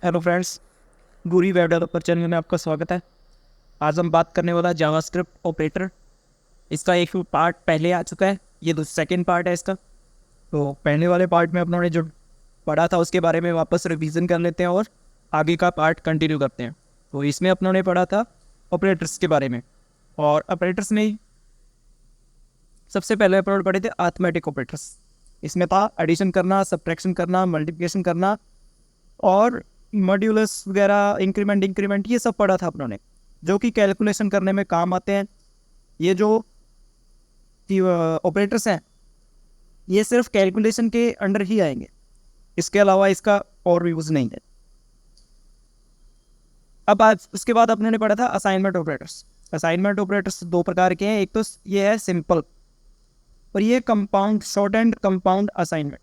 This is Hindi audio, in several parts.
हेलो फ्रेंड्स, गुरी वेब डेवलपर चैनल में आपका स्वागत है। आज हम बात करने वाला जावास्क्रिप्ट ऑपरेटर। इसका एक पार्ट पहले आ चुका है, ये सेकंड पार्ट है इसका। तो पहले वाले पार्ट में अपनों ने जो पढ़ा था उसके बारे में वापस रिवीजन कर लेते हैं और आगे का पार्ट कंटिन्यू करते हैं। तो इसमें अपनों ने पढ़ा था ऑपरेटर्स के बारे में, और ऑपरेटर्स में सबसे पहले अपनों ने पढ़े थे अरिथमेटिक ऑपरेटर्स। इसमें था एडिशन करना, सब्ट्रैक्शन करना, मल्टीप्लिकेशन करना और मॉड्यूलस वगैरह, इंक्रीमेंट ये सब पढ़ा था अपनों ने, जो कि कैलकुलेशन करने में काम आते हैं। ये जो ऑपरेटर्स हैं ये सिर्फ कैलकुलेशन के अंडर ही आएंगे, इसके अलावा इसका और यूज़ नहीं है। अब आज उसके बाद अपने ने पढ़ा था असाइनमेंट ऑपरेटर्स। असाइनमेंट ऑपरेटर्स दो प्रकार के हैं, एक तो ये है सिंपल और ये compound, short and compound assignment.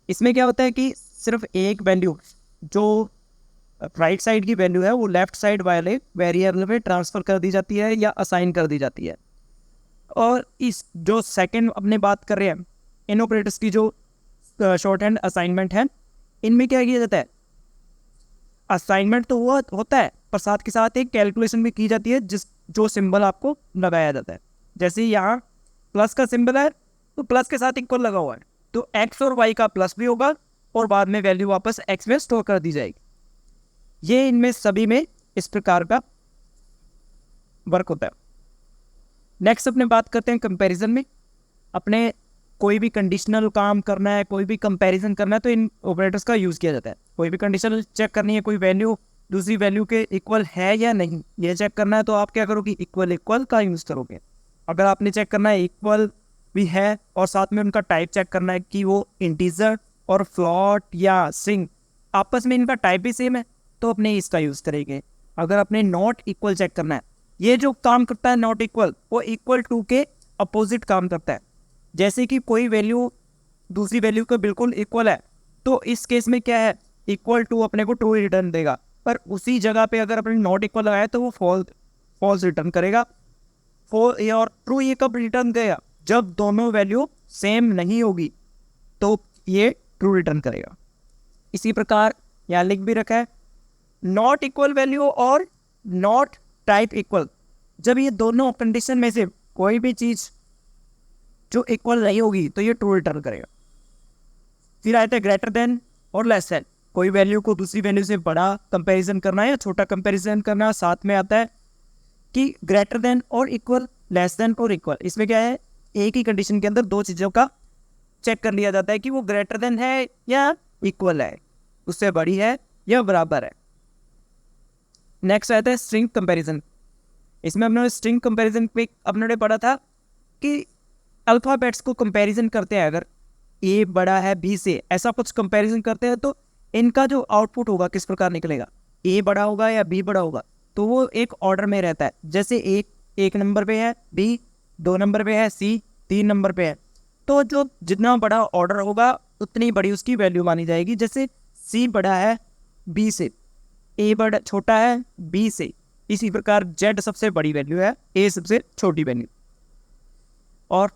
इसमें क्या होता है कि सिर्फ एक वैल्यू जो राइट साइड की वैल्यू है वो लेफ्ट साइड वाले वेरिएबल में ट्रांसफर कर दी जाती है या असाइन कर दी जाती है। और इस जो सेकंड अपने बात कर रहे हैं, इन ऑपरेटर्स की जो शॉर्ट हैंड असाइनमेंट है, इनमें क्या किया जाता है, असाइनमेंट तो हुआ होता है पर साथ के साथ एक कैलकुलेशन भी की जाती है, जिस जो सिंबल आपको लगाया जाता है। जैसे यहाँ प्लस का सिंबल है तो प्लस के साथ इक्वल लगा हुआ है, तो एक्स और वाई का प्लस भी होगा और बाद में वैल्यू वापस एक्स में स्टोर कर दी जाएगी। ये इनमें सभी में इस प्रकार का वर्क होता है। नेक्स्ट अपने बात करते हैं कंपैरिजन में। अपने कोई भी कंडीशनल काम करना है, कोई भी कंपैरिजन करना है, तो इन ऑपरेटर्स का यूज़ किया जाता है। कोई भी कंडीशनल चेक करनी है, कोई वैल्यू दूसरी वैल्यू के इक्वल है या नहीं, ये चेक करना है, तो आप क्या करोगे, इक्वल इक्वल का यूज़ करोगे। अगर आपने चेक करना है इक्वल भी है और साथ में उनका टाइप चेक करना है कि वो इंटीजर और फ्लॉट या स्ट्रिंग आपस में इनका टाइप भी सेम है, तो अपने इसका यूज़ करेंगे। अगर अपने नॉट इक्वल चेक करना है, ये जो काम करता है नॉट इक्वल, वो इक्वल टू के अपोजिट काम करता है। जैसे कि कोई वैल्यू दूसरी वैल्यू के बिल्कुल इक्वल है, तो इस केस में क्या है, इक्वल टू अपने को ट्रू रिटर्न देगा। पर उसी जगह पे अगर अपने नॉट इक्वल लगाया तो वो फॉल्स रिटर्न करेगा। और ट्रू ये कब रिटर्न देगा, जब दोनों वैल्यू सेम नहीं होगी तो ये ट्रू रिटर्न करेगा। इसी प्रकार यहाँ लिख भी रखा है, नॉट इक्वल वैल्यू और नॉट टाइप इक्वल, जब ये दोनों कंडीशन में से कोई भी चीज जो इक्वल नहीं होगी तो ये ट्रू रिटर्न करेगा। फिर आते हैं ग्रेटर देन और लेस देन। कोई वैल्यू को दूसरी वैल्यू से बड़ा कंपैरिजन करना है या छोटा कंपैरिजन करना। साथ में आता है कि ग्रेटर देन और इक्वल, लेस देन और इक्वल। इसमें क्या है, एक ही कंडीशन के अंदर दो चीज़ों का चेक कर लिया जाता है कि वो ग्रेटर देन है या इक्वल है, उससे बड़ी है या बराबर है। नेक्स्ट आता है स्ट्रिंग कंपैरिजन। इसमें हमने स्ट्रिंग कंपैरिजन पे अपने पढ़ा था कि अल्फ़ाबेट्स को कंपैरिजन करते हैं, अगर ए बड़ा है बी से, ऐसा कुछ कंपैरिजन करते हैं, तो इनका जो आउटपुट होगा किस प्रकार निकलेगा, ए बड़ा होगा या बी बड़ा होगा, तो वो एक ऑर्डर में रहता है। जैसे एक नंबर पे है बी, 2 नंबर पे है सी, 3 नंबर पे है, तो जो जितना बड़ा ऑर्डर होगा उतनी बड़ी उसकी वैल्यू मानी जाएगी। जैसे सी बड़ा है बी से, ए बड़ा छोटा है बी से, इसी प्रकार जेड सबसे बड़ी वैल्यू है, ए सबसे छोटी वैल्यू। और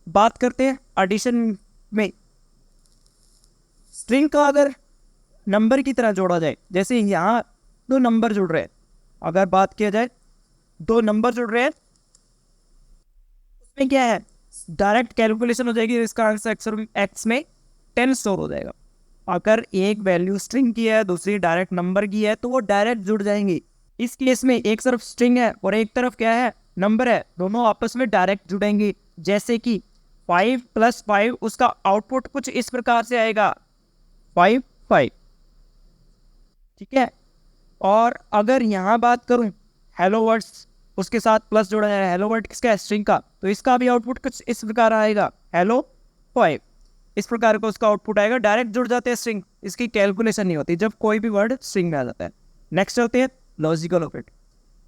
बात करते हैं एडिशन में। स्ट्रिंग का अगर नंबर की तरह जोड़ा जाए, जैसे यहाँ दो नंबर जुड़ रहे हैं, अगर बात किया जाए दो नंबर जुड़ रहे हैं, उसमें क्या है, डायरेक्ट कैलकुलेशन हो जाएगी, इसका आंसर एक्स में 10 स्टोर हो जाएगा। अगर एक वैल्यू स्ट्रिंग की है दूसरी डायरेक्ट नंबर की है, तो वो डायरेक्ट जुड़ जाएंगी। इस केस में एक तरफ स्ट्रिंग है और एक तरफ क्या है, नंबर है, दोनों आपस में डायरेक्ट जुड़ेंगे। जैसे कि 5 + 5, उसका आउटपुट कुछ इस प्रकार से आएगा, 5 5। ठीक है। और अगर यहाँ बात करूँ हेलो वर्ड्स, उसके साथ प्लस जोड़ा है, हेलो वर्ड किसका है, स्ट्रिंग का, तो इसका भी आउटपुट कुछ इस प्रकार आएगा, हेलो 5। इस प्रकार का उसका आउटपुट आएगा, डायरेक्ट जुड़ जाते हैं स्ट्रिंग, इसकी कैलकुलेशन नहीं होती जब कोई भी वर्ड स्ट्रिंग में आ जाता है। नेक्स्ट होते हैं लॉजिकल ऑपरेटर।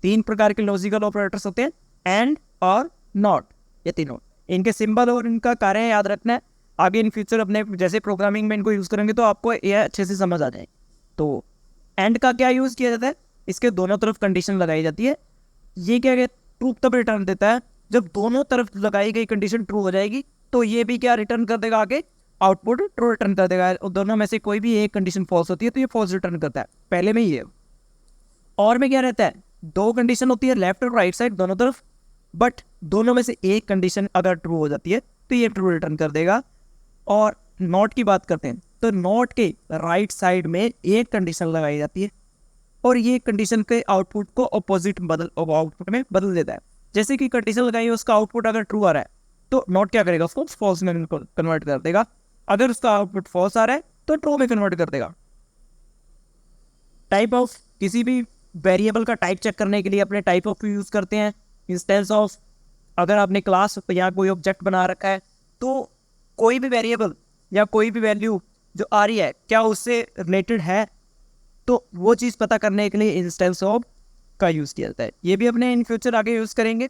3 प्रकार के लॉजिकल ऑपरेटर्स होते हैं, एंड और नॉट, ये तीनों। इनके सिंबल और इनका कार्य याद रखना है, आगे इन फ्यूचर अपने जैसे प्रोग्रामिंग में इनको यूज़ करेंगे तो आपको ये अच्छे से समझ आ जाएगी। तो एंड का क्या यूज़ किया जाता है, इसके दोनों तरफ कंडीशन लगाई जाती है। ये क्या है, ट्रू तब रिटर्न देता है जब दोनों तरफ लगाई गई कंडीशन ट्रू हो जाएगी, तो ये भी क्या रिटर्न कर देगा आगे, आउटपुट ट्रू रिटर्न कर देगा। और दोनों में से कोई भी एक कंडीशन फॉल्स होती है तो ये फॉल्स रिटर्न करता है, पहले में ये। और में क्या रहता है, दो कंडीशन होती है लेफ्ट और राइट साइड दोनों तरफ, बट दोनों में से एक कंडीशन अगर ट्रू हो जाती है तो ये ट्रू रिटर्न कर देगा। और नॉट की बात करते हैं तो नॉट के राइट साइड में एक कंडीशन लगाई जाती है और ये कंडीशन के आउटपुट को अपोजिट आउटपुट में बदल देता है। जैसे कि कंडीशन लगाई है, उसका आउटपुट अगर ट्रू आ रहा है तो नॉट क्या करेगा, उसको फॉल्स में कन्वर्ट कर देगा। अगर उसका आउटपुट फॉल्स आ रहा है तो ट्रू में कन्वर्ट कर देगा। टाइप ऑफ, किसी भी वेरिएबल का टाइप चेक करने के लिए अपने टाइप ऑफ यूज करते हैं। इंस्टेंस ऑफ, अगर आपने क्लास या कोई ऑब्जेक्ट बना रखा है तो कोई भी वेरिएबल या कोई भी वैल्यू जो आ रही है क्या उससे रिलेटेड है, तो वो चीज़ पता करने के लिए इंस्टेंस ऑफ का यूज़ किया जाता है। ये भी अपने इन फ्यूचर आगे यूज़ करेंगे।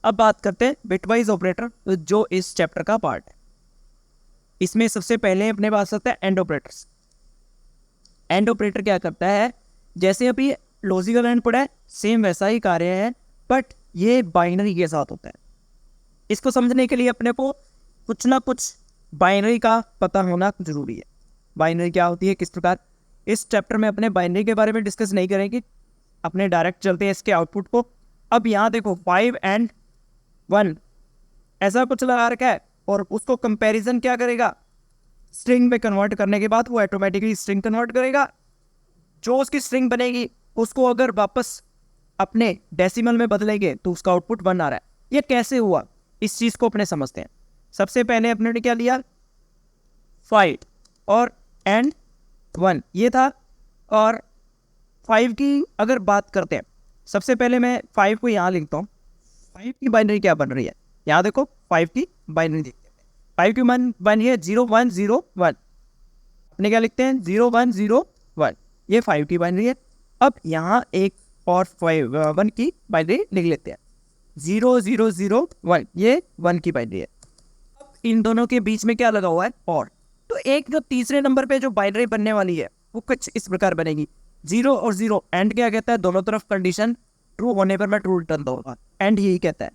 अब बात करते हैं बिटवाइज ऑपरेटर, जो इस चैप्टर का पार्ट है। इसमें सबसे पहले अपने पास आता है एंड ऑपरेटर्स। एंड ऑपरेटर क्या करता है, जैसे अभी लॉजिकल एंड पढ़ा है सेम वैसा ही कार्य है, बट ये बाइनरी के साथ होता है। इसको समझने के लिए अपने को कुछ ना कुछ बाइनरी का पता होना जरूरी है। बाइनरी क्या होती है, किस प्रकार, इस चैप्टर में अपने बाइनरी के बारे में डिस्कस नहीं करेंगे, अपने डायरेक्ट चलते हैं इसके आउटपुट को। अब यहाँ देखो 5 and 1 ऐसा कुछ लगा रखा है और उसको कंपैरिजन क्या करेगा, स्ट्रिंग में कन्वर्ट करने के बाद वो ऑटोमेटिकली स्ट्रिंग कन्वर्ट करेगा। जो उसकी स्ट्रिंग बनेगी उसको अगर वापस अपने डेसिमल में बदलेंगे तो उसका आउटपुट 1 आ रहा है। ये कैसे हुआ, इस चीज़ को अपने समझते हैं। सबसे पहले अपने क्या लिया, 5 और एंड 1 ये था। और 5 की अगर बात करते हैं, सबसे पहले मैं 5 को यहाँ लिखता हूँ। 5 की बाइनरी क्या बन रही है, यहाँ देखो 5 की बाइनरी देखते हैं। 5 की बाइनरी है 0 1 0 1, अपने क्या लिखते हैं 0 1 0 1, ये 5 की बाइनरी है। अब यहाँ एक और 1 की बाइनरी लिख लेते हैं, 0 0 0 1, ये 1 की बाइनरी है। अब इन दोनों के बीच में क्या लगा हुआ है, और तो एक जो तीसरे नंबर पे जो बाइनरी बनने वाली है वो कुछ इस प्रकार बनेगी, 0 और 0। एंड क्या कहता है, दोनों तरफ कंडीशन ट्रू होने पर मैं ट्रू रिटर्न दूंगा, एंड यही कहता है।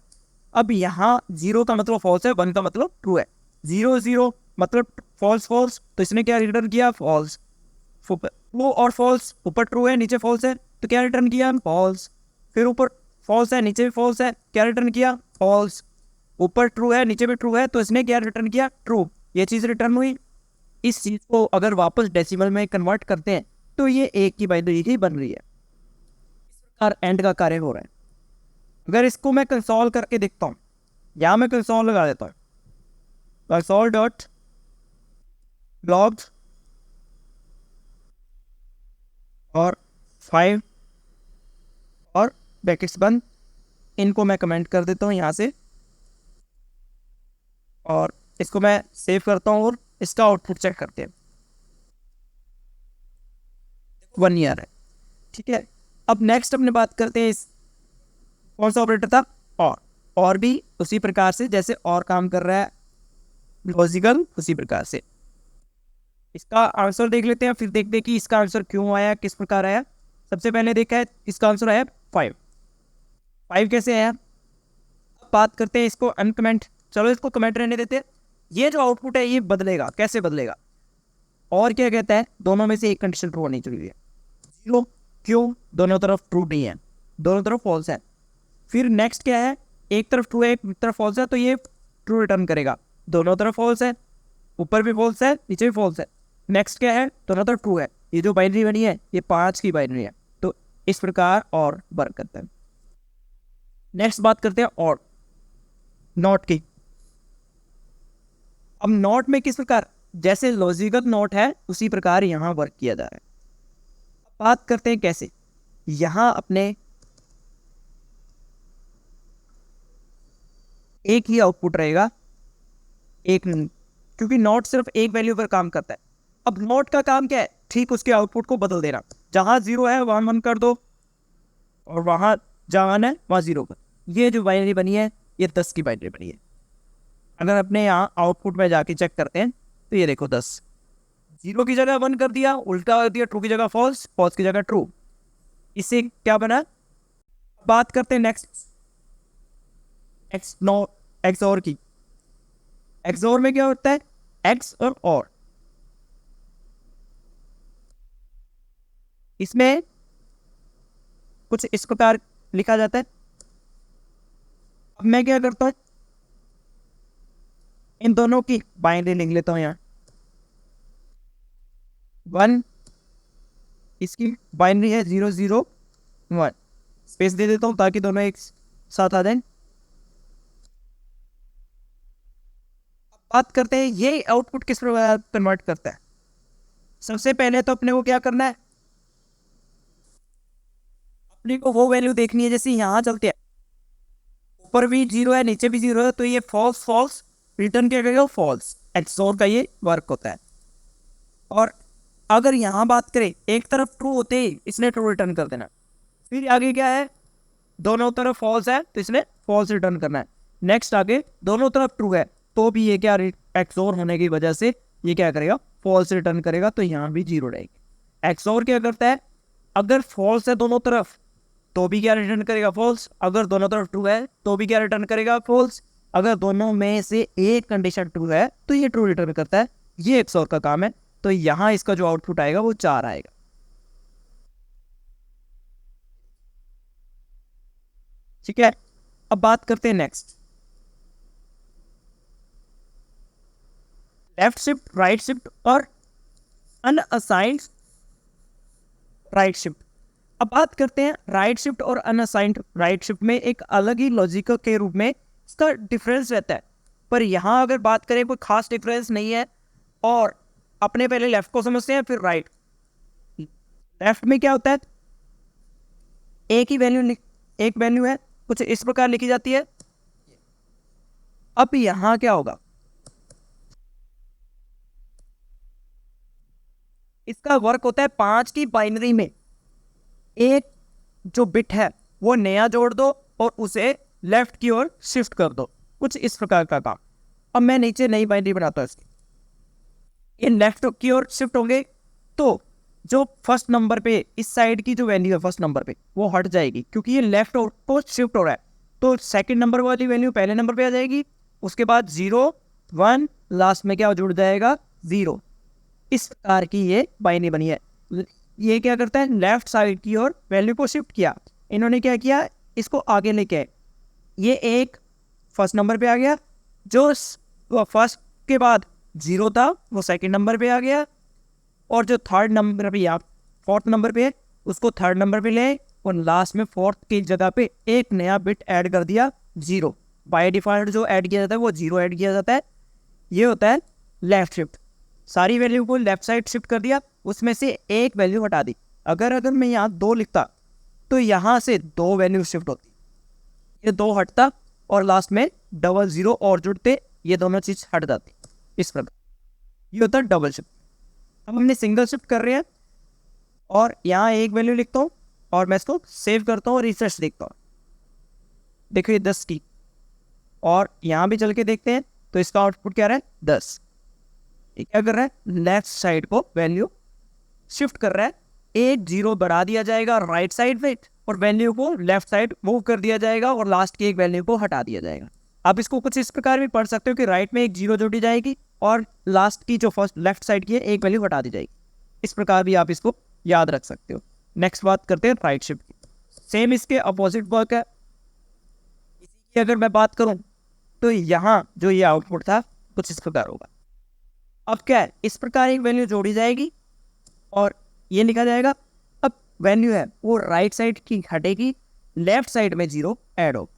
अब यहाँ 0 का मतलब फॉल्स है, 1 का मतलब ट्रू है। 0 0 मतलब फॉल्स फॉल्स, तो इसने क्या रिटर्न किया, फॉल्स। वो और फॉल्स, ऊपर ट्रू है नीचे फॉल्स है तो क्या रिटर्न किया, फॉल्स। फिर ऊपर फॉल्स है नीचे भी फॉल्स है, क्या रिटर्न किया, फॉल्स। ऊपर ट्रू है नीचे भी ट्रू है तो इसने क्या रिटर्न किया, ट्रू। ये चीज़ रिटर्न हुई। इस चीज़ को अगर वापस डेसिमल में कन्वर्ट करते हैं तो ये एक की बाइनरी ही बन रही है। इस प्रकार एंड का कार्य हो रहा है। अगर इसको मैं कंसोल करके देखता हूँ, यहाँ मैं कंसोल लगा देता हूँ, कंसोल डॉट लॉग और 5 और ब्रैकेट्स बंद, इनको मैं कमेंट कर देता हूँ यहाँ से, और इसको मैं सेव करता हूँ और इसका आउटपुट चेक करते हैं। 1 ईयर है, ठीक है। अब नेक्स्ट अपने बात करते हैं, इस कौन सा ऑपरेटर था, और भी उसी प्रकार से जैसे और काम कर रहा है लॉजिकल, उसी प्रकार से इसका आंसर देख लेते हैं, फिर देखते हैं कि इसका आंसर क्यों आया, किस प्रकार आया। सबसे पहले देखा है इसका आंसर आया 5। 5 कैसे आया, अब बात करते हैं इसको अनकमेंट, चलो इसको कमेंट रहने देते हैं। ये जो आउटपुट है ये बदलेगा, कैसे बदलेगा, और क्या कहता है, दोनों में से एक कंडीशन ट्रू होनी चाहिए। 0 क्यों, दोनों तरफ ट्रू नहीं है, दोनों तरफ फॉल्स है। फिर नेक्स्ट क्या है, एक तरफ ट्रू है एक तरफ फॉल्स है तो ये ट्रू रिटर्न करेगा, दोनों तरफ फॉल्स है, ऊपर भी फॉल्स है नीचे भी फॉल्स है। नेक्स्ट क्या है, दोनों तरफ ट्रू है। ये जो बाइनरी बनी है ये 5 की बाइनरी है, तो इस प्रकार और वर्क करता है। नेक्स्ट बात करते हैं और नॉट की। अब नॉट में किस प्रकार, जैसे लॉजिकल नॉट है उसी प्रकार यहाँ वर्क किया जा रहा है। बात करते हैं कैसे, यहाँ अपने एक ही आउटपुट रहेगा, एक, क्योंकि नॉट सिर्फ एक वैल्यू पर काम करता है। अब नॉट का काम क्या है, ठीक उसके आउटपुट को बदल देना, जहां 0 है वहां 1 कर दो, और वहां जहां 1 है वहां 0 कर। ये जो बाइनरी बनी है ये 10 की बाइनरी बनी है। अगर अपने यहाँ आउटपुट में जाके चेक करते हैं तो ये देखो 10, 0 की जगह 1 कर दिया, उल्टा कर दिया, ट्रू की जगह फॉल्स, फॉल्स की जगह ट्रू। इससे क्या बना, बात करते हैं नेक्स्ट एक्सओर की। एक्सओर में क्या होता है, एक्स और इसमें कुछ इस प्रकार लिखा जाता है। अब मैं क्या करता हूं, इन दोनों की बाइनरी लिख लेता हूं। यहाँ 1, इसकी बाइनरी है 001, स्पेस दे देता हूं ताकि दोनों एक साथ आ जाए। बात करते हैं ये आउटपुट किस प्रकार कन्वर्ट करता है। सबसे पहले तो अपने को क्या करना है, अपने को वो वैल्यू देखनी है जैसे यहाँ चलते हैं, ऊपर भी 0 है नीचे भी 0 है, तो ये फॉल्स फॉल्स रिटर्न क्या करेगा, फॉल्स। एक्सोर का ये वर्क होता है। और अगर यहाँ बात करें, एक तरफ ट्रू होते ही इसने ट्रू रिटर्न कर देना। फिर आगे क्या है, दोनों तरफ फॉल्स है तो इसने फॉल्स रिटर्न करना है। नेक्स्ट आगे दोनों तरफ ट्रू है तो भी ये क्या, एक्सोर होने की वजह से ये क्या करेगा, फॉल्स रिटर्न करेगा, तो यहाँ भी 0 रहेगी। एक्सोर क्या करता है, अगर फॉल्स है दोनों तरफ तो भी क्या रिटर्न करेगा, फॉल्स। अगर दोनों तरफ ट्रू है तो भी क्या रिटर्न करेगा, फॉल्स। अगर दोनों में से एक कंडीशन ट्रू है तो ये ट्रू रिटर्न करता है। ये एक्सोर का काम है। तो यहाँ इसका जो आउटपुट आएगा वो 4 आएगा। ठीक है, अब बात करते हैं next, left shift, right shift और अनअसाइंड राइट शिफ्ट। अब बात करते हैं राइट शिफ्ट और अनअसाइंड राइट शिफ्ट में एक अलग ही लॉजिक के रूप में इसका डिफरेंस रहता है। पर यहाँ अगर बात करें कोई खास डिफरेंस नहीं है। और अपने पहले लेफ्ट को समझते हैं फिर राइट। लेफ्ट में क्या होता है, एक ही वैल्यू, एक वैल्यू है कुछ इस प्रकार लिखी जाती है। अब यहाँ क्या होगा, इसका वर्क होता है 5 की बाइनरी में एक जो बिट है वो नया जोड़ दो और उसे लेफ्ट की ओर शिफ्ट कर दो, कुछ इस प्रकार का काम। अब मैं नीचे नई बाइनरी बनाता हूं इसकी, ये लेफ्ट की ओर शिफ्ट होंगे तो जो फर्स्ट नंबर पे इस साइड की जो वैल्यू है फर्स्ट नंबर पे वो हट जाएगी, क्योंकि ये लेफ्ट को शिफ्ट हो रहा है। तो सेकंड नंबर वाली वैल्यू पहले नंबर पे आ जाएगी, उसके बाद 0 1, लास्ट में क्या जुड़ जाएगा, 0। इस प्रकार की ये बाइनरी बनी है। ये क्या करता है, लेफ्ट साइड की ओर वैल्यू को शिफ्ट किया। इन्होंने क्या किया, इसको आगे लेके आए। ये एक फर्स्ट नंबर पे आ गया, जो फर्स्ट के बाद 0 था वो सेकंड नंबर पे आ गया, और जो थर्ड नंबर पे या फोर्थ नंबर पे है उसको थर्ड नंबर पे ले, और लास्ट में फोर्थ की जगह पे एक नया बिट ऐड कर दिया, 0। बाय डिफॉल्ट जो ऐड किया जाता है वो 0 ऐड किया जाता है। ये होता है लेफ्ट शिफ्ट। सारी वैल्यू को लेफ्ट साइड शिफ्ट कर दिया, उसमें से एक वैल्यू हटा दी। अगर मैं यहाँ 2 लिखता तो यहाँ से 2 वैल्यू शिफ्ट होती, ये 2 हटता और लास्ट में डबल 0 और जुड़ते, ये दोनों चीज हट जाती। इस प्रकार ये होता है डबल शिफ्ट। अब हमने सिंगल शिफ्ट कर रहे हैं और यहाँ एक वैल्यू लिखता हूँ और मैं इसको सेव करता हूँ और रिफ्रेश देखता हूँ। देखो ये 10 की, और यहाँ भी चल के देखते हैं तो इसका आउटपुट क्या रहा है, 10। ये क्या कर रहा है, लेफ्ट साइड को वैल्यू शिफ्ट कर रहा है। एक 0 बढ़ा दिया जाएगा राइट साइड पे और वैल्यू को लेफ्ट साइड मूव कर दिया जाएगा और लास्ट की एक वैल्यू को हटा दिया जाएगा। आप इसको कुछ इस प्रकार भी पढ़ सकते हो कि राइट में एक 0 जोड़ी जाएगी और लास्ट की जो फर्स्ट लेफ्ट साइड की है एक वैल्यू हटा दी जाएगी। इस प्रकार भी आप इसको याद रख सकते हो। नेक्स्ट बात करते हैं राइट शिफ्ट की। सेम इसके अपोजिट वर्क है। इसी की अगर मैं बात करूं तो यहाँ जो ये आउटपुट था कुछ इस प्रकार होगा। अब क्या है, इस प्रकार एक वैल्यू जोड़ी जाएगी और ये लिखा जाएगा। अब वैल्यू है वो राइट साइड की हटेगी, लेफ्ट साइड में 0 ऐड हो।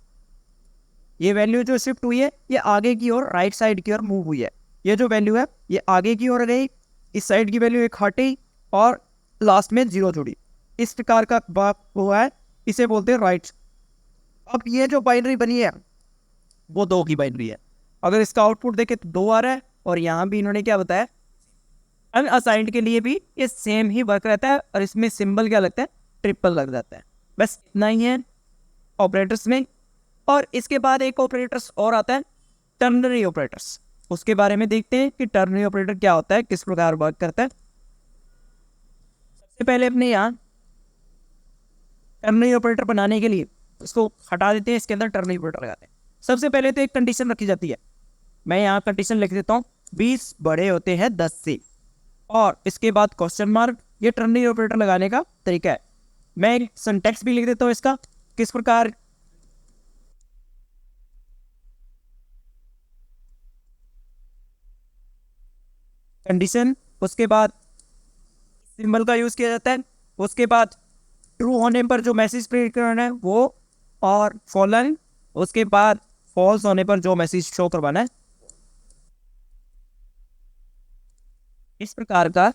ये वैल्यू जो शिफ्ट हुई है ये आगे की ओर राइट साइड की ओर मूव हुई है। ये जो वैल्यू है ये आगे की ओर गई, इस साइड की वैल्यू एक हटी और लास्ट में 0 जुड़ी। इस प्रकार का बात हुआ है, इसे बोलते हैं राइट। अब ये जो बाइनरी बनी है वो 2 की बाइनरी है। अगर इसका आउटपुट देखें तो 2 आ रहा है, और यहाँ भी इन्होंने क्या बताया, अनअसाइंड के लिए भी ये सेम ही वर्क रहता है और इसमें सिंबल क्या लगता है, ट्रिपल लग जाता है। बस इतना ही है ऑपरेटर्स में। और इसके बाद एक ऑपरेटर्स और आता है, टर्नरी ऑपरेटर्स। उसके बारे में देखते हैं कि टर्नरी ऑपरेटर क्या होता है, किस प्रकार वर्क करता है। सबसे पहले अपने यहाँ टर्नरी ऑपरेटर बनाने के लिए इसको हटा देते हैं, इसके अंदर टर्नरी ऑपरेटर लगाते हैं। सबसे पहले तो एक कंडीशन रखी जाती है, मैं यहाँ कंडीशन लिख देता हूँ 20 बड़े होते हैं 10 से, और इसके बाद क्वेश्चन मार्क, ये टर्नरी ऑपरेटर लगाने का तरीका है। मैं एक सिंटैक्स भी लिख देता हूँ इसका, किस प्रकार। कंडीशन, उसके बाद सिंबल का यूज किया जाता है, उसके बाद ट्रू होने पर जो मैसेज प्रिंट करना है वो, और फॉलन, उसके बाद फॉल्स होने पर जो मैसेज शो करवाना है। इस प्रकार का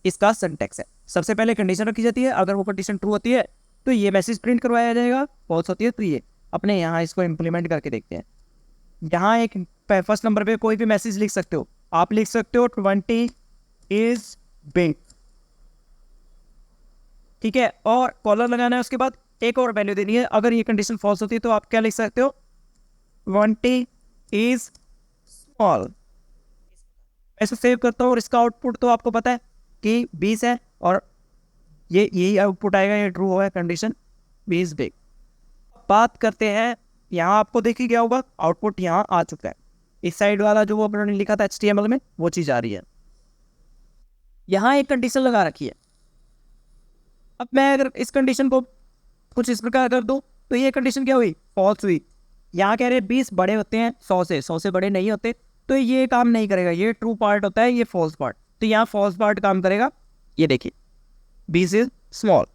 इसका सिंटैक्स है। सबसे पहले कंडीशन रखी जाती है, अगर वो कंडीशन ट्रू होती है तो ये मैसेज प्रिंट करवाया जाएगा, फॉल्स होती है तो ये। अपने यहाँ इसको इम्प्लीमेंट करके देखते हैं। यहाँ एक फर्स्ट नंबर पे कोई भी मैसेज लिख सकते हो, आप लिख सकते हो 20 इज बिग, ठीक है, और कॉलर लगाना है। उसके बाद एक और वैल्यू देनी है, अगर ये कंडीशन फॉल्स होती है तो आप क्या लिख सकते हो, 20 इज स्मॉल। ऐसे सेव करता हूँ और इसका आउटपुट तो आपको पता है कि 20 है, और ये यही आउटपुट आएगा, ये ट्रू होगा कंडीशन 20 बिग। बात करते हैं, यहाँ आपको देख ही गया होगा आउटपुट यहाँ आ चुका है। इस साइड वाला जो वो अपने लिखा था HTML में वो चीज़ आ रही है। यहाँ एक कंडीशन लगा रखी है। अब मैं अगर इस कंडीशन को कुछ इस प्रकार कर दूँ तो ये कंडीशन क्या हुई, फॉल्स हुई। यहाँ कह रहे 20 बड़े होते हैं 100 से बड़े नहीं होते, तो ये काम नहीं करेगा, ये ट्रू पार्ट होता है, ये फॉल्स पार्ट। तो यहाँ फॉल्स पार्ट काम करेगा। ये देखिए 20 इज स्मॉल,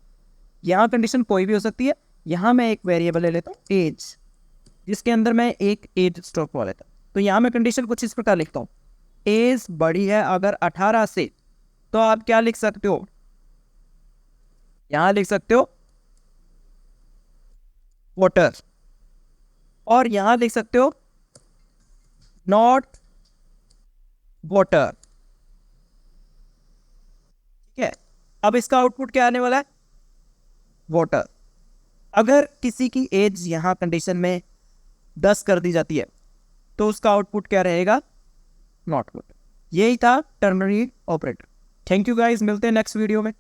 यहाँ कंडीशन कोई भी हो सकती है। यहाँ मैं एक वेरिएबल ले लेता हूँ एज, जिसके अंदर मैं एक एज स्टॉक कर लेता हूँ। तो यहाँ मैं कंडीशन कुछ इस प्रकार लिखता हूँ, एज बड़ी है अगर 18 से, तो आप क्या लिख सकते हो, यहाँ लिख सकते हो वाटर, और यहाँ लिख सकते हो नॉट वाटर, ठीक है। अब इसका आउटपुट क्या आने वाला है, वाटर। अगर किसी की एज यहाँ कंडीशन में 10 कर दी जाती है तो उसका आउटपुट क्या रहेगा, नॉट वाटर। यही था ternary operator. Thank you guys, मिलते हैं नेक्स्ट वीडियो में।